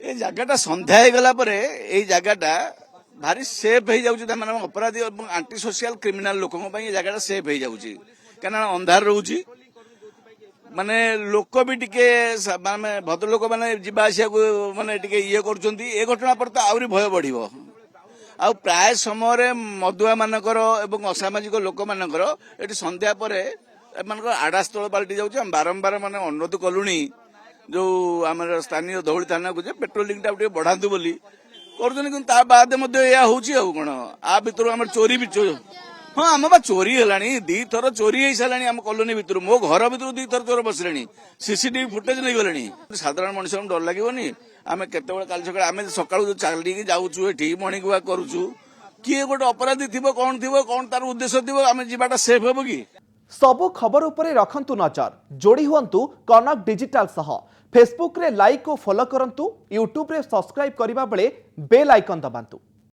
ए जगह संध्या हो गला परे ए जगह भारी सेफ हो जाउची माने अपराधी और आंटी सोशल क्रिमिनल लोकों पई ए जगह सेफ हो जाउची कारण अंधार रहउची माने लोक भी टिके माने भद्रलोक माने जीवा आसिया को माने टिके ये करचंती ए घटना पर तो आउरी भय बढ़िबो आ प्राय समय मदुआ मानकर एवं असामाजिक लोक मानकर एटी संध्या परे एमानकर आडास्थल पलटि जाउची हम बारंबार माने अनुरोध कलुनी जो आमर स्थानीय धौली थाना को पेट्रोलिंग टा टिके बढ़ातु बोली करछन किंतु ता बाद मध्ये या होउची आ कोन आ भितर हमर चोरी भी हाँ आम बा चोरी है दी थर चोरी हो सारे आम कॉलोनी भितर मो घर भितर दी थर चोर बसले सीसीटीवी फुटेज नहीं गले साधारण मनुष्य डर लगे आम केत काल सका आम सका चलिए जाऊँ ये मर्णिंग वाक करुचु किए गोटे अपराधी थी कौन तार उद्देश्य थी आम जावाटा सेफ हम कि सबु खबर उपरे रखंतु नजर जोड़ी हुंतु कनक डिजिटल सह फेसबुक रे लाइक और फॉलो करंतु यूट्यूब रे सब्सक्राइब करिबा बेले बेल आइकन दबांतु।